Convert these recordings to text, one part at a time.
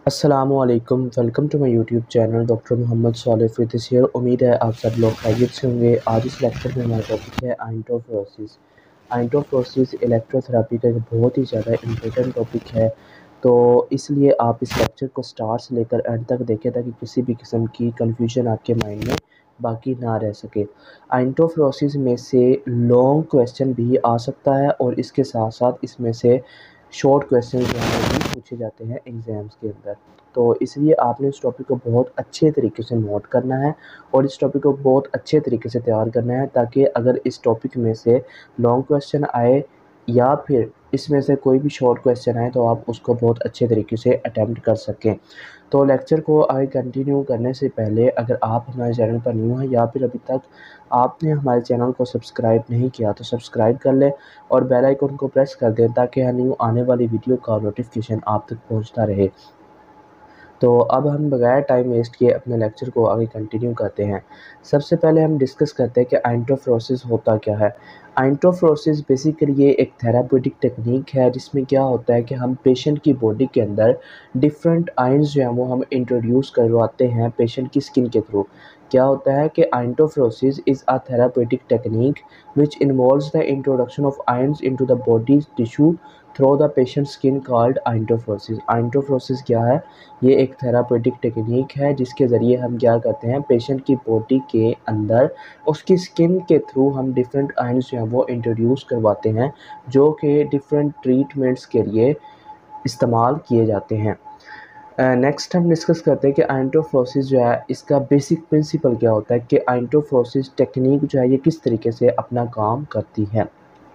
अस्सलामुअलैकुम, welcome to my YouTube channel doctor Mohammad Saleh फिदिस here. उम्मीद है आप सब लोग खैरियत से होंगे। आज इस लेक्चर में हमारा टॉपिक है आइंटोफ्लोसिस। आइंटोफ्लोसिस इलेक्ट्रोथेरेपी का एक बहुत ही ज़्यादा इम्पोर्टेंट टॉपिक है, तो इसलिए आप इस लेक्चर को स्टार्ट से लेकर एंड तक देखें ताकि किसी भी किस्म की कन्फ्यूजन आपके माइंड में बाकी ना रह सके। आइंटोफ्लोसिस में से लॉन्ग क्वेश्चन भी आ सकता है और इसके साथ साथ इसमें से शॉर्ट क्वेश्चन जो हैं वो भी पूछे जाते हैं एग्ज़ाम्स के अंदर। तो इसलिए आपने इस टॉपिक को बहुत अच्छे तरीके से नोट करना है और इस टॉपिक को बहुत अच्छे तरीके से तैयार करना है, ताकि अगर इस टॉपिक में से लॉन्ग क्वेश्चन आए या फिर इसमें से कोई भी शॉर्ट क्वेश्चन आए तो आप उसको बहुत अच्छे तरीके से अटेम्प्ट कर सकें। तो लेक्चर को आगे कंटिन्यू करने से पहले अगर आप हमारे चैनल पर न्यू हैं या फिर अभी तक आपने हमारे चैनल को सब्सक्राइब नहीं किया तो सब्सक्राइब कर लें और बेल आइकन को प्रेस कर दें ताकि हर न्यू आने वाली वीडियो का नोटिफिकेशन आप तक पहुंचता रहे। तो अब हम बगैर टाइम वेस्ट किए अपने लेक्चर को आगे कंटिन्यू करते हैं। सबसे पहले हम डिस्कस करते हैं कि आइंटोफ्लोसिस होता क्या है। आइंटोफ्लोसिस बेसिकली ये एक थेराप्यूटिक टेक्निक है जिसमें क्या होता है कि हम पेशेंट की बॉडी के अंदर डिफरेंट आयंस जो हैं वो हम इंट्रोड्यूस करवाते हैं पेशेंट की स्किन के थ्रू। क्या होता है कि iontophoresis is a therapeutic technique which involves the introduction of ions into the body's tissue through the patient's skin called आइंटोफ्लोसिस। आइंटोफ्लोसिस क्या है? ये एक थेरापेटिक टेक्निक है जिसके ज़रिए हम क्या करते हैं, पेशेंट की बॉडी के अंदर उसकी स्किन के थ्रू हम डिफरेंट आयंस जो हैं वो इंट्रोड्यूस करवाते हैं जो कि डिफरेंट ट्रीटमेंट्स के लिए इस्तेमाल किए जाते हैं। नेक्स्ट हम डिस्कस करते हैं कि आइंटोफ्लोसिस जो है इसका बेसिक प्रिंसिपल क्या होता है, कि आइंटोफ्लोसिस टेक्निक जो है ये किस तरीके से अपना काम करती है।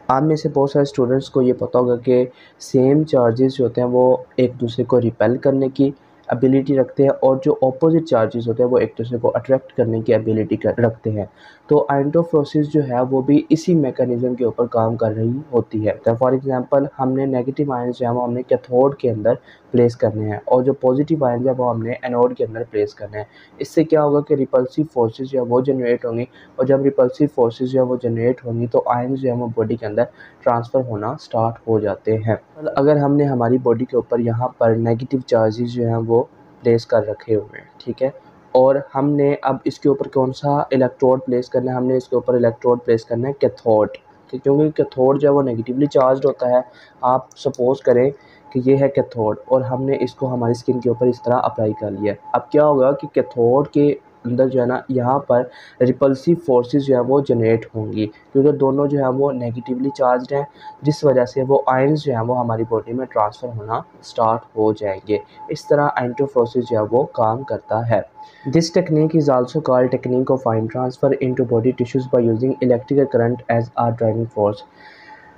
आप में से बहुत सारे स्टूडेंट्स को ये पता होगा कि सेम चार्जेस जो होते हैं वो एक दूसरे को रिपेल करने की एबिलिटी रखते हैं और जो ऑपोजिट चार्जेस होते हैं वो एक दूसरे को अट्रैक्ट करने की एबिलिटी रखते हैं। तो आइंटोफ्लोसिस जो है वो भी इसी मैकेनिज़्म के ऊपर काम कर रही होती है। तो फॉर एग्जांपल हमने नेगेटिव आयंस जो है वो हमने कैथोड के अंदर प्लेस करने हैं और जो पॉजिटिव आयंस है वो हमने एनोड के अंदर प्लेस करने हैं। इससे क्या होगा कि रिपल्सिव फोर्सेस जो है वो जनरेट होंगी और जब रिपल्सिव फोर्सेस जो है वो जनरेट होंगी तो आयंस जो है वो बॉडी के अंदर ट्रांसफ़र होना स्टार्ट हो जाते हैं। अगर हमने हमारी बॉडी के ऊपर यहाँ पर नेगेटिव चार्जेस जो हैं वो प्लेस कर रखे हुए हैं, ठीक है, और हमने अब इसके ऊपर कौन सा इलेक्ट्रोड प्लेस करना है, हमने इसके ऊपर इलेक्ट्रोड प्लेस करना है कैथोड, क्योंकि कैथोड जो है वो नेगेटिवली चार्ज होता है। आप सपोज करें कि ये है कैथोड और हमने इसको हमारी स्किन के ऊपर इस तरह अप्लाई कर लिया। अब क्या होगा कि कैथोड के अंदर जो है ना यहाँ पर रिपल्सिव फोर्सेस जो है वो जनरेट होंगी, क्योंकि दोनों जो है वो नेगेटिवली चार्ज्ड हैं, जिस वजह से वो आयंस जो हैं वो हमारी बॉडी में ट्रांसफ़र होना स्टार्ट हो जाएंगे। इस तरह आइंटोफ्लोसिस जो है वो काम करता है। This technique is also called technique of ion transfer into body tissues by using electrical current as a driving force.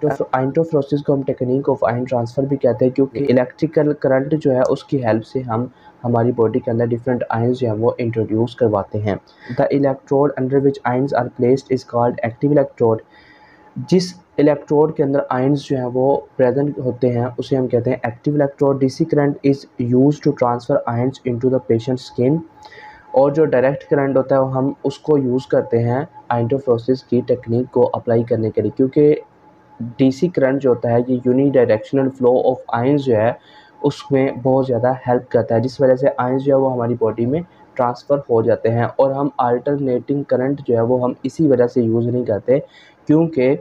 तो आइंटोफ्लोसिस को हम टेक्निक ऑफ आयन ट्रांसफ़र भी कहते हैं, क्योंकि इलेक्ट्रिकल करंट जो है उसकी हेल्प से हम हमारी बॉडी के अंदर डिफरेंट आयंस जो हैं वो इंट्रोड्यूस करवाते हैं। The electrode under which ions are placed is called active electrode. जिस इलेक्ट्रोड के अंदर आयंस जो हैं वो प्रेजेंट होते हैं उसे हम कहते हैं active electrode. DC current is used to transfer ions into the patient skin. और जो डायरेक्ट करंट होता है हम उसको यूज़ करते हैं आइंटोफ्लोसिस की टेक्निक को अप्लाई करने के लिए, क्योंकि डीसी करंट जो होता है ये unidirectional flow of ions जो है उसमें बहुत ज़्यादा हेल्प करता है, जिस वजह से आयंस जो है वो हमारी बॉडी में ट्रांसफ़र हो जाते हैं। और हम अल्टरनेटिंग करंट जो है वो हम इसी वजह से यूज़ नहीं करते, क्योंकि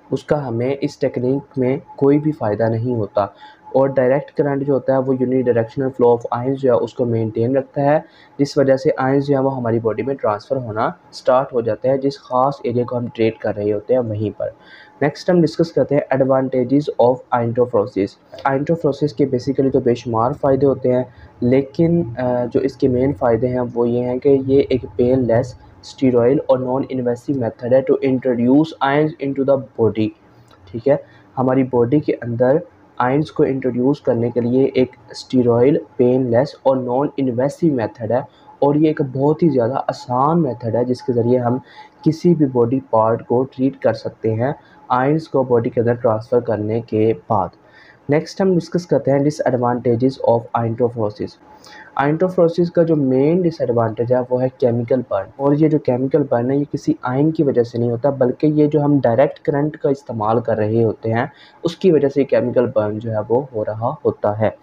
उसका हमें इस टेक्निक में कोई भी फ़ायदा नहीं होता। और डायरेक्ट करंट जो होता है वो unidirectional flow of ions जो है उसको मेंटेन रखता है, जिस वजह से आयंस जो है वो हमारी बॉडी में ट्रांसफ़र होना स्टार्ट हो जाता है जिस ख़ास एरिया को हम ट्रीट कर रहे होते हैं वहीं पर। नेक्स्ट हम डिस्कस करते हैं एडवांटेजेस ऑफ आइंटोफ्लोसिस। आइंटोफ्लोसिस के बेसिकली तो बेशुमार फ़ायदे होते हैं, लेकिन जो इसके मेन फ़ायदे हैं वो ये हैं कि ये एक पेनलेस, स्टीरॉयल और नॉन इन्वेसिव मेथड है to introduce ions into the body. ठीक है, हमारी बॉडी के अंदर आयंस को इंट्रोड्यूस करने के लिए एक स्टीरॉयल, पेनलेस और नॉन इन्वेसिव मेथड है, और ये एक बहुत ही ज़्यादा आसान मेथड है जिसके ज़रिए हम किसी भी बॉडी पार्ट को ट्रीट कर सकते हैं आयंस को बॉडी के अंदर ट्रांसफ़र करने के बाद। नेक्स्ट हम डिस्कस करते हैं डिसएडवांटेजेस ऑफ आइंटोफ्लोसिस। आइंटोफ्लोसिस का जो मेन डिसएडवांटेज है वो है केमिकल बर्न, और ये जो केमिकल बर्न है ये किसी आयन की वजह से नहीं होता, बल्कि ये जो हम डायरेक्ट करंट का इस्तेमाल कर रहे होते हैं उसकी वजह से केमिकल बर्न जो है वो हो रहा होता है।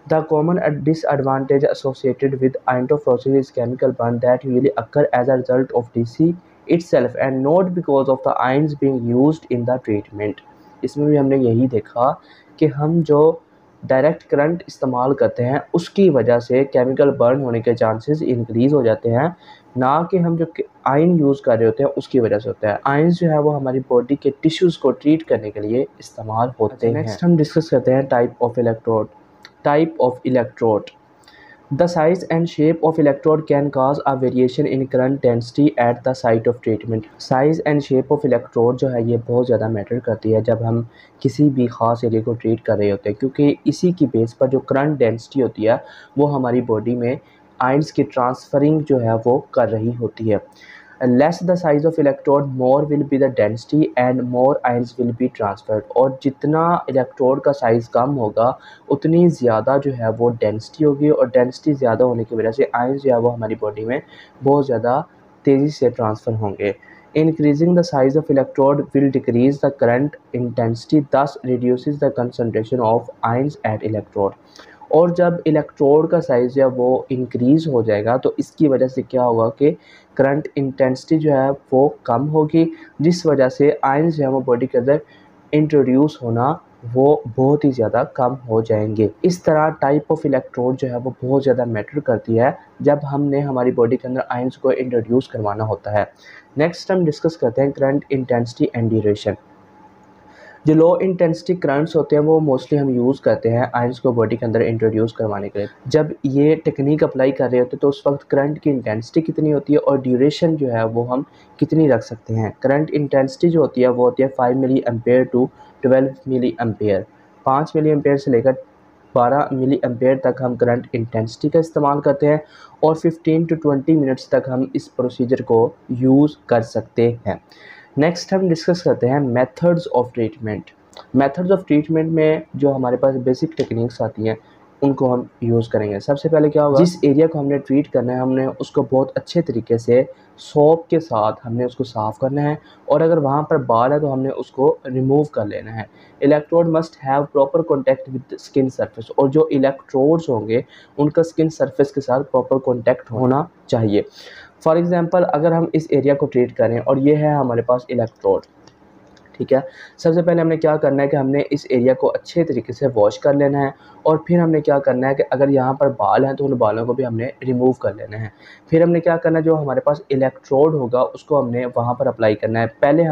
The common disadvantage associated with iontophoresis is chemical burn that usually occur as a result of DC itself and not because of the ions being used in the treatment. इसमें भी हमने यही देखा कि हम जो डायरेक्ट करंट इस्तेमाल करते हैं उसकी वजह से केमिकल बर्न होने के चांसेस इंक्रीज हो जाते हैं, ना कि हम जो आयन यूज़ कर रहे होते हैं उसकी वजह से होता है। आयन्स जो है वो हमारी बॉडी के टिश्यूज़ को ट्रीट करने के लिए इस्तेमाल होते हैं। नेक्स्ट हम डिस्कस करते हैं type of electrode. Type of electrode. The size and shape of electrode can cause a variation in current density at the site of treatment. Size and shape of electrode जो है ये बहुत ज़्यादा matter करती है जब हम किसी भी ख़ास एरिया को ट्रीट कर रहे होते हैं, क्योंकि इसी की बेस पर जो करंट डेंसिटी होती है वो हमारी बॉडी में आयंस की ट्रांसफरिंग जो है वो कर रही होती है। Less the size of electrode, more will be the density and more ions will be transferred। और जितना इलेक्ट्रोड का साइज़ कम होगा उतनी ज़्यादा जो है वो डेंसिटी होगी, और डेंसिटी ज़्यादा होने की वजह से आयंस जो है वो हमारी बॉडी में बहुत ज़्यादा तेज़ी से ट्रांसफ़र होंगे। Increasing the size of electrode will decrease the current intensity, thus reduces the concentration of ions at electrode। और जब इलेक्ट्रोड का साइज़ जो है वो इंक्रीज़ हो जाएगा तो इसकी वजह से क्या होगा कि करंट इंटेंसिटी जो है वो कम होगी, जिस वजह से आयंस जो है वो बॉडी के अंदर इंट्रोड्यूस होना वो बहुत ही ज़्यादा कम हो जाएंगे। इस तरह टाइप ऑफ इलेक्ट्रोड जो है वो बहुत ज़्यादा मैटर करती है जब हमने हमारी बॉडी के अंदर आयंस को इंट्रोड्यूस करवाना होता है। नेक्स्ट हम डिस्कस करते हैं करंट इंटेंसिटी एंड ड्यूरेशन। जो लो इंटेंसिटी करंट्स होते हैं वो मोस्टली हम यूज़ करते हैं आयंस को बॉडी के अंदर इंट्रोड्यूस करवाने के लिए। जब ये टेक्निक अप्लाई कर रहे होते हैं तो उस वक्त करंट की इंटेंसिटी कितनी होती है और ड्यूरेशन जो है वो हम कितनी रख सकते हैं। करंट इंटेंसिटी जो होती है वो होती है 5 milliampere to 12 milliampere. 5 milliampere से लेकर 12 मिली एम्पेयर तक हम करंट इंटेंसिटी का इस्तेमाल करते हैं और 15 टू 20 मिनट्स तक हम इस प्रोसीजर को यूज़ कर सकते हैं। नेक्स्ट हम डिस्कस करते हैं methods of treatment. Methods of treatment में जो हमारे पास बेसिक टेक्निक्स आती हैं उनको हम यूज़ करेंगे। सबसे पहले क्या होगा, जिस एरिया को हमने ट्रीट करना है हमने उसको बहुत अच्छे तरीके से सोप के साथ हमने उसको साफ़ करना है, और अगर वहाँ पर बाल है तो हमने उसको रिमूव कर लेना है। Electrode must have proper contact with skin surface, और जो इलेक्ट्रोड्स होंगे उनका स्किन सरफेस के साथ प्रॉपर कॉन्टैक्ट होना चाहिए। फॉर एग्ज़ाम्पल अगर हम इस एरिया को ट्रीट करें और ये है हमारे पास इलेक्ट्रोड, ठीक है, सबसे पहले हमने क्या करना है कि हमने इस एरिया को अच्छे तरीके से वॉश कर लेना है, और फिर हमने क्या करना है कि अगर यहाँ पर बाल हैं तो उन बालों को भी हमने रिमूव कर लेना है। फिर हमने क्या करना है, जो हमारे पास इलेक्ट्रोड होगा उसको हमने वहाँ पर अप्लाई करना है। पहले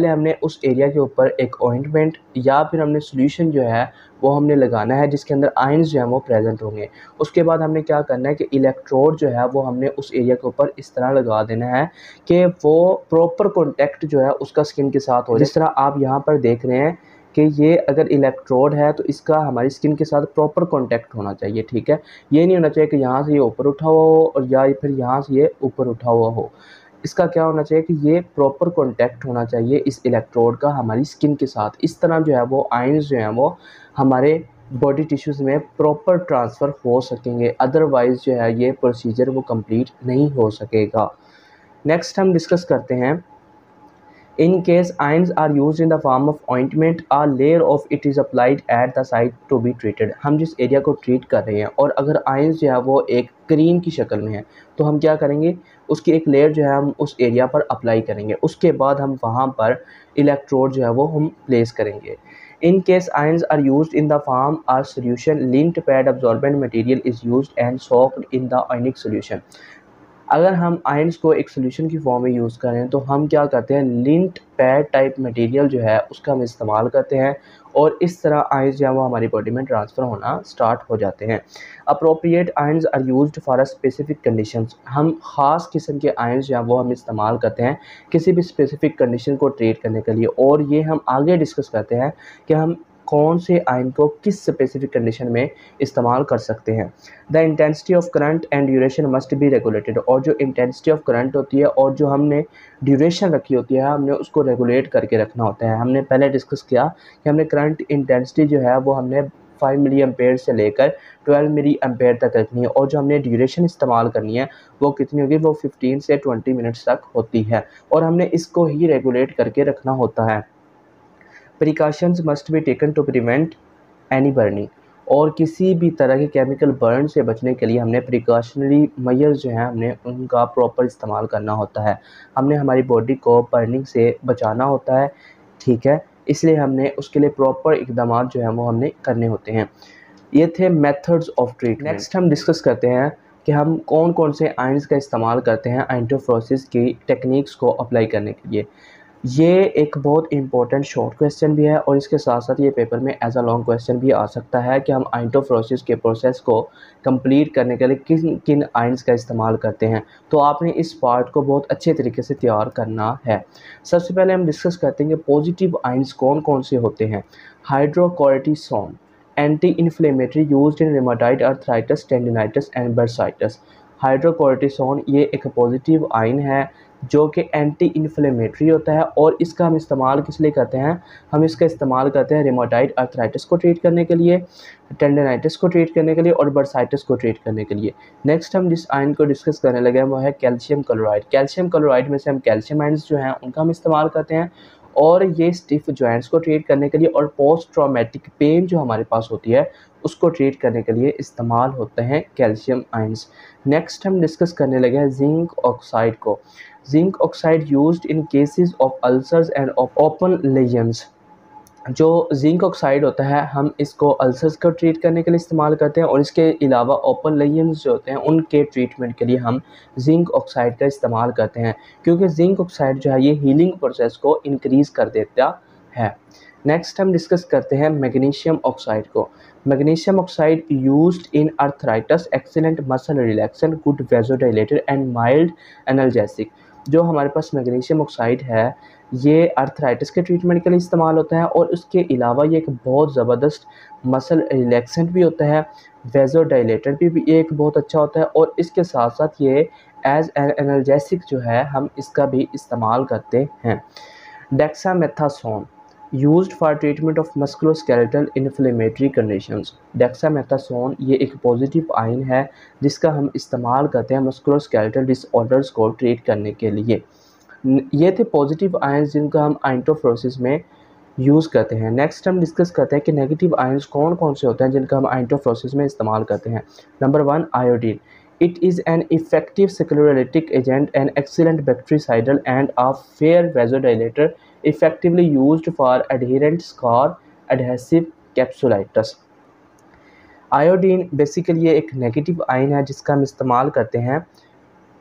हमने उस एरिया के ऊपर एक ऑइंटमेंट या फिर हमने सोल्यूशन जो है वो हमने लगाना है जिसके अंदर आयंस जो है वो प्रेजेंट होंगे। उसके बाद हमने क्या करना है कि इलेक्ट्रोड जो है वो हमने उस एरिया के ऊपर इस तरह लगा देना है कि वो प्रॉपर कॉन्टैक्ट जो है उसका स्किन के साथ हो। जिस तरह आप यहाँ पर देख रहे हैं कि ये अगर इलेक्ट्रोड है तो इसका हमारी स्किन के साथ प्रॉपर कॉन्टैक्ट होना चाहिए, ठीक है। ये नहीं होना चाहिए कि यहाँ से ये ऊपर उठा हुआ हो और या फिर यहाँ से ये ऊपर उठा हुआ हो। इसका क्या होना चाहिए कि ये प्रॉपर कॉन्टैक्ट होना चाहिए इस इलेक्ट्रोड का हमारी स्किन के साथ। इस तरह जो है वो आयंस जो हैं वो हमारे बॉडी टिश्यूज़ में प्रॉपर ट्रांसफ़र हो सकेंगे, अदरवाइज़ जो है ये प्रोसीजर वो कंप्लीट नहीं हो सकेगा। नेक्स्ट हम डिस्कस करते हैं, in case ions are used in the form of ointment, a layer of it is applied at the site to be treated। हम जिस एरिया को ट्रीट कर रहे हैं और अगर आयंस जो है वो एक क्रीम की शक्ल में है तो हम क्या करेंगे, उसकी एक लेयर जो है हम उस एरिया पर अप्लाई करेंगे। उसके बाद हम वहाँ पर इलेक्ट्रोड जो है वो हम प्लेस करेंगे। In case ions are used in the form of solution, lint pad absorbent material is used and soaked in the ionic solution। अगर हम आयंस को एक सोल्यूशन की फॉर्म में यूज़ करें तो हम क्या करते हैं, लिंट पैड टाइप मटेरियल जो है उसका हम इस्तेमाल करते हैं, और इस तरह आयंस जो है वो हमारी बॉडी में ट्रांसफ़र होना स्टार्ट हो जाते हैं। Appropriate ions are used for a specific conditions. हम ख़ास किस्म के आयंस जो है वो हम इस्तेमाल करते हैं किसी भी स्पेसिफिक कंडीशन को ट्रीट करने के लिए, और ये हम आगे डिस्कस करते हैं कि हम कौन से आयन को किस स्पेसिफिक कंडीशन में इस्तेमाल कर सकते हैं। The intensity of current and duration must be regulated. और जो इंटेंसिटी ऑफ करंट होती है और जो हमने ड्यूरेशन रखी होती है हमने उसको रेगुलेट करके रखना होता है। हमने पहले डिस्कस किया कि हमने करंट इंटेंसिटी जो है वो हमने 5 मिली एम्पेयर से लेकर 12 मिली एम्पेयर तक रखनी है, और जो हमने ड्यूरेशन इस्तेमाल करनी है वो कितनी होगी, वो 15 से 20 मिनट्स तक होती है, और हमने इसको ही रेगुलेट करके रखना होता है। Precautions must be taken to prevent any burning। और किसी भी तरह के केमिकल बर्न से बचने के लिए हमने प्रिकॉशनरी मेजर्स जो हैं हमने उनका प्रॉपर इस्तेमाल करना होता है। हमने हमारी बॉडी को बर्निंग से बचाना होता है, ठीक है, इसलिए हमने उसके लिए प्रॉपर इकदाम जो हैं वो हमने करने होते हैं। ये थे मेथड्स ऑफ ट्रीटमेंट। नेक्स्ट हम डिस्कस करते हैं कि हम कौन कौन से आयंस का इस्तेमाल करते हैं आइंटोफ्रोसिस की टेक्निक्स को अप्लाई करने के लिए। ये एक बहुत इंपॉर्टेंट शॉर्ट क्वेश्चन भी है और इसके साथ साथ ये पेपर में एज अ लॉन्ग क्वेश्चन भी आ सकता है कि हम आइंटोफ्रोसिस के प्रोसेस को कंप्लीट करने के लिए किन किन आयंस का इस्तेमाल करते हैं। तो आपने इस पार्ट को बहुत अच्छे तरीके से तैयार करना है। सबसे पहले हम डिस्कस करते हैं कि पॉजिटिव आयंस कौन कौन से होते हैं। Hydrocortisone anti inflammatory used in rheumatoid arthritis, tendinitis and bursitis. Hydrocortisone ये एक पॉजिटिव आयन है जो कि एंटी इन्फ्लेमेटरी होता है और इसका हम इस्तेमाल किस लिए करते हैं, हम इसका इस्तेमाल करते हैं रिमेटॉइड आर्थराइटिस को ट्रीट करने के लिए, टेंडिनाइटिस को ट्रीट करने के लिए और बर्साइटिस को ट्रीट करने के लिए। नेक्स्ट हम जिस आयन को डिस्कस करने लगे हैं वो है कैल्शियम क्लोराइड। कैल्शियम क्लोराइड में से हम कैल्शियम आयन्स जो हैं उनका हम इस्तेमाल करते हैं और ये स्टिफ जॉइंट्स को ट्रीट करने के लिए और पोस्ट ट्रॉमेटिक पेन जो हमारे पास होती है उसको ट्रीट करने के लिए इस्तेमाल होते हैं कैल्शियम आयन्स। नेक्स्ट हम डिस्कस करने लगे हैं जिंक ऑक्साइड को। Zinc oxide used in cases of ulcers and open lesions. जो जिंक ऑक्साइड होता है हम इसको अल्सर्स को ट्रीट करने के लिए इस्तेमाल करते हैं और इसके अलावा ओपन लेजन्स जो होते हैं उनके ट्रीटमेंट के लिए हम जिंक ऑक्साइड का इस्तेमाल करते हैं, क्योंकि जिंक ऑक्साइड जो है ये हीलिंग प्रोसेस को इंक्रीज़ कर देता है। नेक्स्ट हम डिस्कस करते हैं मैग्नीशियम ऑक्साइड को। Magnesium oxide used in arthritis, excellent muscle relaxant, good vasodilator and mild analgesic. जो हमारे पास मैग्नीशियम ऑक्साइड है ये आर्थराइटिस के ट्रीटमेंट के लिए इस्तेमाल होता है और उसके अलावा ये एक बहुत ज़बरदस्त मसल रिलैक्सेंट भी होता है, वेजोडाइलेटर भी ये एक बहुत अच्छा होता है और इसके साथ साथ ये एज एन एनाल्जेसिक जो है हम इसका भी इस्तेमाल करते हैं। Dexamethasone used for treatment of musculoskeletal inflammatory conditions. Dexamethasone ये एक पॉजिटिव आयन है जिसका हम इस्तेमाल करते हैं मस्कुलोस्केलेटल डिसऑर्डर्स को ट्रीट करने के लिए। ये थे पॉजिटिव आयंस जिनका हम आइंटोफ्रोसिस में यूज़ करते हैं। नेक्स्ट हम डिस्कस करते हैं कि नेगेटिव आयंस कौन कौन से होते हैं जिनका हम आइंटोफ्रोसिस में इस्तेमाल करते हैं। Number 1 iodine. It is an effective sclerolytic agent, an excellent bactericidal and a fair vasodilator, effectively used for adherent scar adhesive capsulitis। Iodine basically ये एक नेगेटिव आयन है जिसका हम इस्तेमाल करते हैं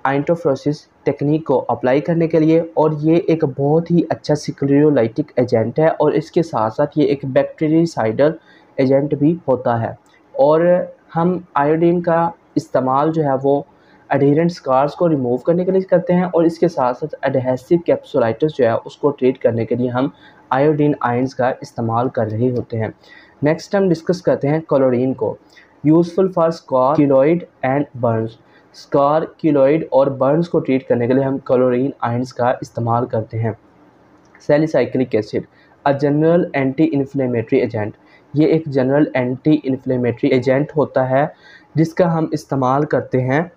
आइंटोफ्रोसिस टेक्निक को अप्लाई करने के लिए और ये एक बहुत ही अच्छा स्क्लेरोलाइटिक एजेंट है और इसके साथ साथ ये एक बैक्टीरियासाइडल एजेंट भी होता है। और हम आयोडीन का इस्तेमाल जो है वो एडहेरेंट स्कार्स को रिमूव करने के लिए करते हैं और इसके साथ साथ एडहेसिव कैप्सुलाइटिस जो है उसको ट्रीट करने के लिए हम आयोडीन आयंस का इस्तेमाल कर रहे होते हैं। नेक्स्ट हम डिस्कस करते हैं क्लोरीन को। Useful for scar, keloid and Burns. Scar, keloid और बर्न्स को ट्रीट करने के लिए हम क्लोरीन आयंस का इस्तेमाल करते हैं। Salicylic acid, a general anti inflammatory agent. ये एक जनरल एंटी इन्फ्लेमेटरी एजेंट होता है जिसका हम इस्तेमाल करते हैं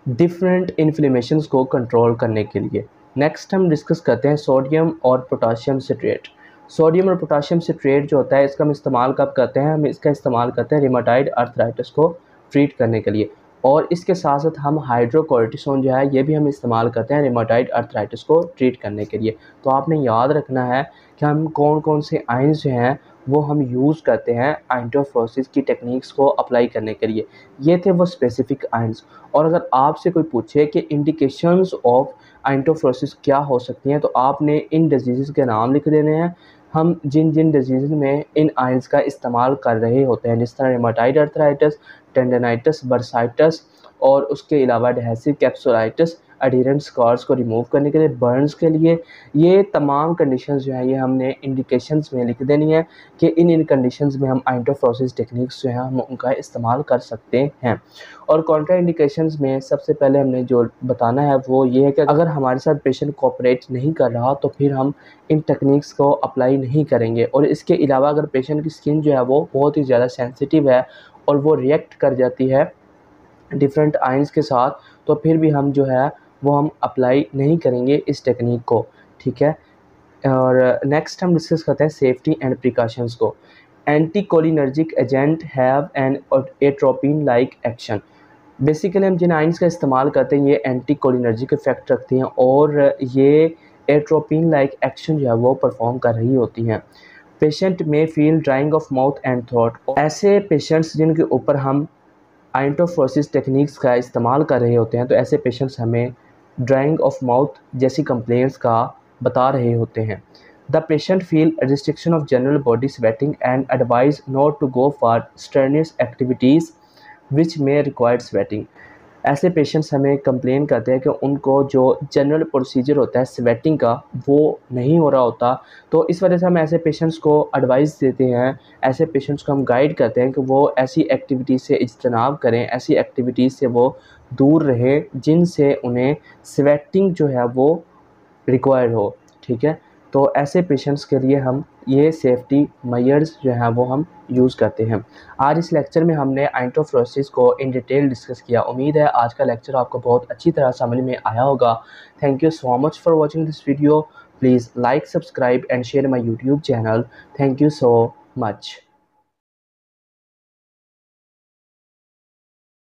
डिफरेंट इन्फ्लेमेशंस को कंट्रोल करने के लिए। नेक्स्ट हम डिस्कस करते हैं सोडियम और पोटाशियम सिट्रेट। सोडियम और पोटाशियम सिट्रेट जो होता है इसका हम इस्तेमाल कब करते हैं, हम इसका इस्तेमाल करते हैं रिमेटॉइड आर्थराइटिस को ट्रीट करने के लिए और इसके साथ साथ हम हाइड्रोकोर्टिसोन जो है ये भी हम इस्तेमाल करते हैं रिमेटॉइड आर्थराइटिस को ट्रीट करने के लिए। तो आपने याद रखना है कि हम कौन कौन से आयंस जो हैं वो हम यूज़ करते हैं आइंटोफ्रोसिस की टेक्निक्स को अप्लाई करने के लिए। ये थे वो स्पेसिफिक आयंस। और अगर आपसे कोई पूछे कि इंडिकेशंस ऑफ आइंटोफ्रोसिस क्या हो सकती हैं तो आपने इन डिजीज़ के नाम लिख देने हैं। हम जिन जिन डिजीज़ में इन आयंस का इस्तेमाल कर रहे होते हैं जिस तरह रिमेटॉइड आर्थराइटिस, टेंडिनाइटिस, बर्साइटिस और उसके अलावा एडहेसिव कैप्सुलाइटिस, एडहेरेंट स्कार्स को रिमूव करने के लिए, बर्न्स के लिए, ये तमाम कंडीशंस जो है ये हमने इंडिकेशंस में लिख देनी है कि इन कंडीशंस में हम आइंटोफ्रोसिस टेक्निक्स जो है हम उनका इस्तेमाल कर सकते हैं। और कॉन्ट्रा इंडिकेशंस में सबसे पहले हमने जो बताना है वो ये है कि अगर हमारे साथ पेशेंट कोऑपरेट नहीं कर रहा तो फिर हम इन टेक्निक्स को अप्लाई नहीं करेंगे। और इसके अलावा अगर पेशेंट की स्किन जो है वो बहुत ही ज़्यादा सेंसिटिव है और वो रिएक्ट कर जाती है डिफरेंट आयंस के साथ तो फिर भी हम जो है वो हम अप्लाई नहीं करेंगे इस टेक्निक को, ठीक है। और नेक्स्ट हम डिस्कस करते हैं सेफ्टी एंड प्रिकॉशंस को। Anticholinergic agent have an atropine like action. Basically हम जिन आइंस का इस्तेमाल करते हैं ये एंटीकोलिनर्जिक इफेक्ट रखती हैं और ये एट्रोपिन लाइक एक्शन जो है वो परफॉर्म कर रही होती हैं। पेशेंट में feel drawing of mouth and throat. ऐसे पेशेंट्स जिनके ऊपर हम आइंटोफ्रोसिस टेक्निक्स का इस्तेमाल कर रहे होते हैं तो ऐसे पेशेंट्स हमें ड्राइंग ऑफ माउथ जैसी कंप्लेंट्स का बता रहे होते हैं। The patient feel restriction of general body sweating and advise not to go for strenuous activities which में रिक्वायर्ड स्वेटिंग। ऐसे पेशेंट्स हमें कंप्लेन करते हैं कि उनको जो जनरल प्रोसीजर होता है स्वेटिंग का वो नहीं हो रहा होता, तो इस वजह से हम ऐसे पेशेंट्स को एडवाइस देते हैं, ऐसे पेशेंट्स को हम गाइड करते हैं कि वो ऐसी एक्टिविटीज़ से इज्तनाब करें, ऐसी एक्टिविटीज़ से वो दूर रहें जिनसे उन्हें स्वेटिंग जो है वो रिक्वायर्ड हो। ठीक है, तो ऐसे पेशेंट्स के लिए हम ये सेफ्टी मेजर्स जो हैं वो हम यूज़ करते हैं। आज इस लेक्चर में हमने आइंटोफ्रोसिस को इन डिटेल डिस्कस किया। उम्मीद है आज का लेक्चर आपको बहुत अच्छी तरह समझ में आया होगा। Thank you so much for watching this video. Please like, subscribe and share my YouTube channel. Thank you so much.